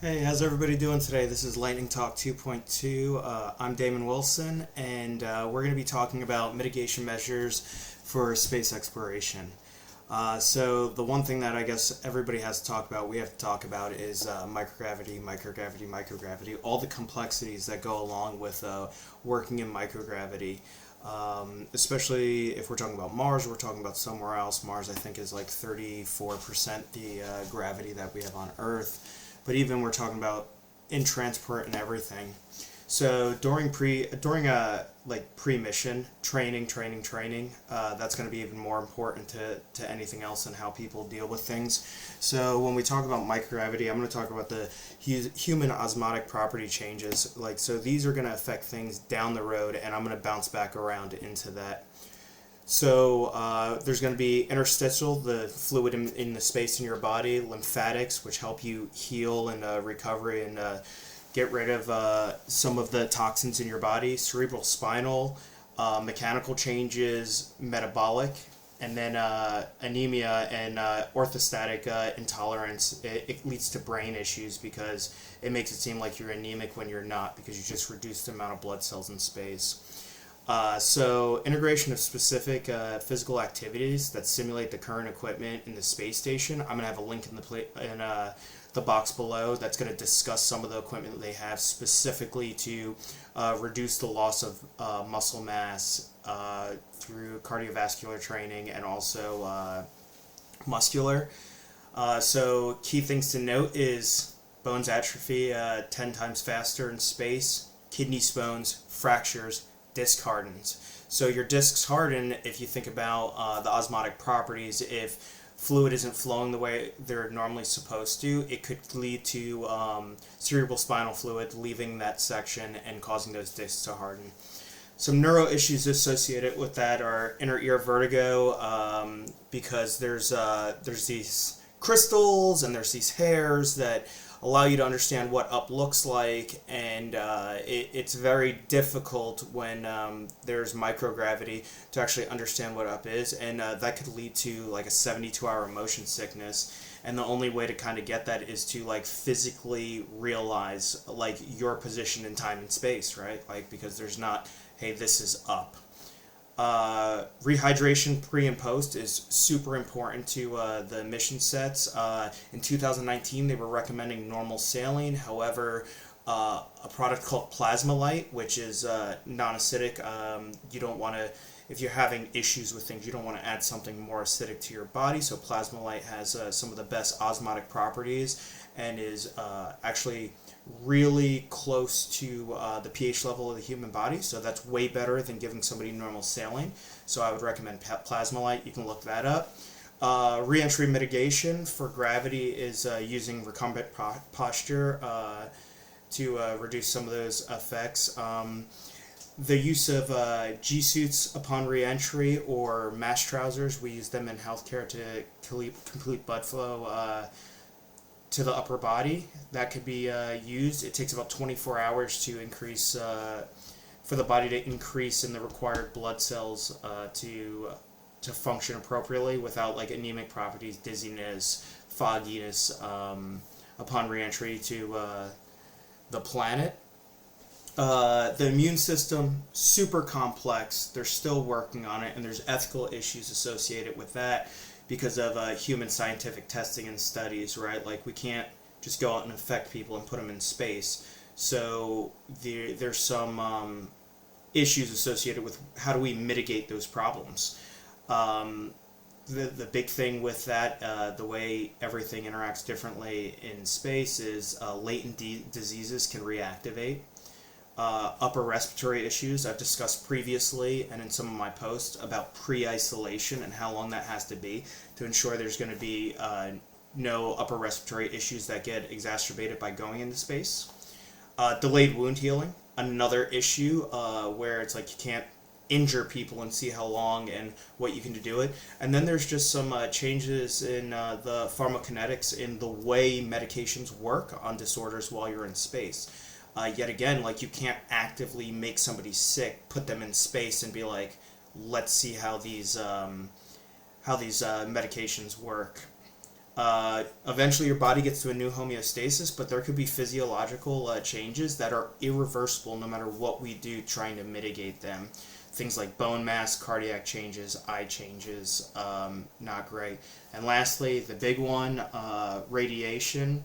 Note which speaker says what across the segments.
Speaker 1: Hey, how's everybody doing today? This is Lightning Talk 2.2. I'm Damon Wilson, and we're going to be talking about mitigation measures for space exploration. So the one thing that I guess everybody has to talk about, we have to talk about, is microgravity, all the complexities that go along with working in microgravity. Especially if we're talking about Mars, we're talking about somewhere else. Mars, I think, is like 34% the gravity that we have on Earth. But even we're talking about in transport and everything. So during pre-mission training, that's going to be even more important to anything else and how people deal with things. So when we talk about microgravity, I'm going to talk about the human osmotic property changes. So these are going to affect things down the road, and I'm going to bounce back around into that. So there's going to be interstitial, the fluid in the space in your body, lymphatics, which help you heal and recovery and get rid of some of the toxins in your body, cerebral spinal, mechanical changes, metabolic, and then anemia and orthostatic intolerance. It leads to brain issues because it makes it seem like you're anemic when you're not, because you just reduced the amount of blood cells in space. So integration of specific physical activities that simulate the current equipment in the space station. I'm going to have a link in the box below that's going to discuss some of the equipment that they have specifically to reduce the loss of muscle mass through cardiovascular training and also muscular. So key things to note is bones atrophy 10 times faster in space, kidney stones, fractures, disc hardens. So your discs harden if you think about the osmotic properties. If fluid isn't flowing the way they're normally supposed to, it could lead to cerebral spinal fluid leaving that section and causing those discs to harden. Some neuro issues associated with that are inner ear vertigo, because there's these crystals and there's these hairs that allow you to understand what up looks like, and it's very difficult when there's microgravity to actually understand what up is, and that could lead to like a 72-hour motion sickness. And the only way to kind of get that is to like physically realize like your position in time and space, right? Like, because there's not, hey, this is up. Rehydration pre and post is super important to the mission sets. In 2019, they were recommending normal saline. However, a product called Plasma-Lyte, which is non-acidic, you don't want to, if you're having issues with things, you don't want to add something more acidic to your body. So Plasma-Lyte has some of the best osmotic properties and is actually really close to the pH level of the human body, so that's way better than giving somebody normal saline. So I would recommend Plasma-Lyte. You can look that up. Re-entry mitigation for gravity is using recumbent posture to reduce some of those effects. The use of G-suits upon re-entry or mesh trousers, we use them in healthcare to complete blood flow to the upper body. That could be used. It takes about 24 hours to increase, for the body to increase in the required blood cells to function appropriately without like anemic properties, dizziness, fogginess upon reentry to the planet. The immune system, super complex. They're still working on it, and there's ethical issues associated with that because of human scientific testing and studies, right? Like, we can't just go out and infect people and put them in space. So there's some issues associated with how do we mitigate those problems. The big thing with that, the way everything interacts differently in space, is latent diseases can reactivate. Upper respiratory issues I've discussed previously and in some of my posts about pre-isolation and how long that has to be to ensure there's going to be no upper respiratory issues that get exacerbated by going into space. Delayed wound healing, another issue where it's like you can't injure people and see how long and what you can do it. And then there's just some changes in the pharmacokinetics in the way medications work on disorders while you're in space. Yet again, like, you can't actively make somebody sick, put them in space, and be like, let's see how these medications work. Eventually your body gets to a new homeostasis, but there could be physiological changes that are irreversible no matter what we do trying to mitigate them. Things like bone mass, cardiac changes, eye changes, not great. And lastly, the big one, radiation.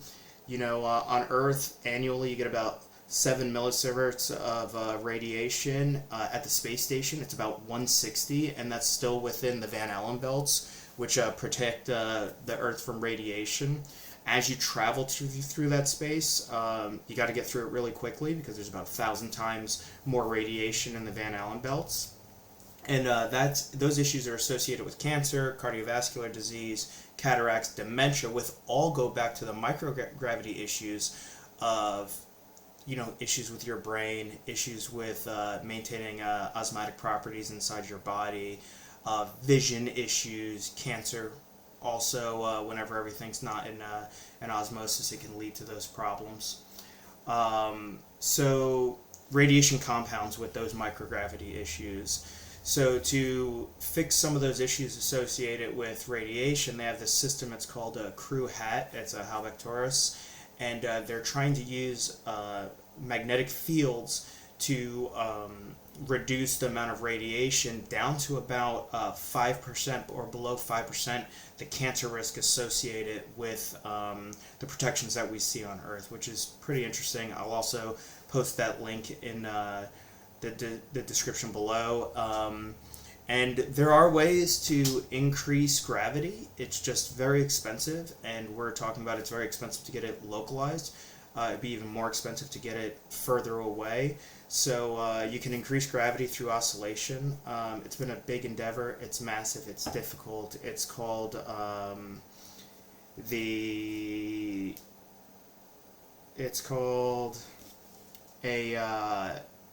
Speaker 1: On Earth, annually you get about 7 millisieverts of radiation. At the space station, it's about 160, and that's still within the Van Allen belts, which protect the Earth from radiation. As you travel through that space, you got to get through it really quickly because there's about 1,000 times more radiation in the Van Allen belts. And those issues are associated with cancer, cardiovascular disease, cataracts, dementia, with all go back to the microgravity issues of issues with your brain, issues with maintaining osmotic properties inside your body, vision issues, cancer. Also, whenever everything's not in an osmosis, it can lead to those problems. So radiation compounds with those microgravity issues. So to fix some of those issues associated with radiation, they have this system. It's called a Crew Hat. It's a Halbeck Taurus, and they're trying to use magnetic fields to reduce the amount of radiation down to about 5% or below 5%, the cancer risk associated with the protections that we see on Earth, which is pretty interesting. I'll also post that link in the description below. And there are ways to increase gravity. It's just very expensive, and we're talking about it's very expensive to get it localized. It'd be even more expensive to get it further away. So you can increase gravity through oscillation. It's been a big endeavor. It's massive. It's difficult. It's called a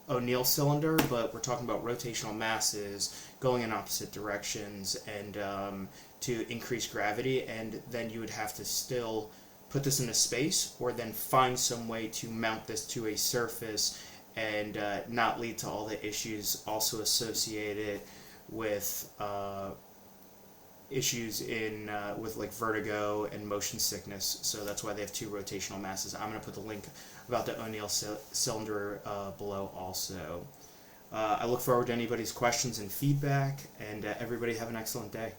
Speaker 1: O'Neill cylinder, but we're talking about rotational masses going in opposite directions and to increase gravity, and then you would have to still put this in a space or then find some way to mount this to a surface and not lead to all the issues also associated with issues with like vertigo and motion sickness. So that's why they have two rotational masses. I'm going to put the link about the O'Neill cylinder below also. I look forward to anybody's questions and feedback, and everybody have an excellent day.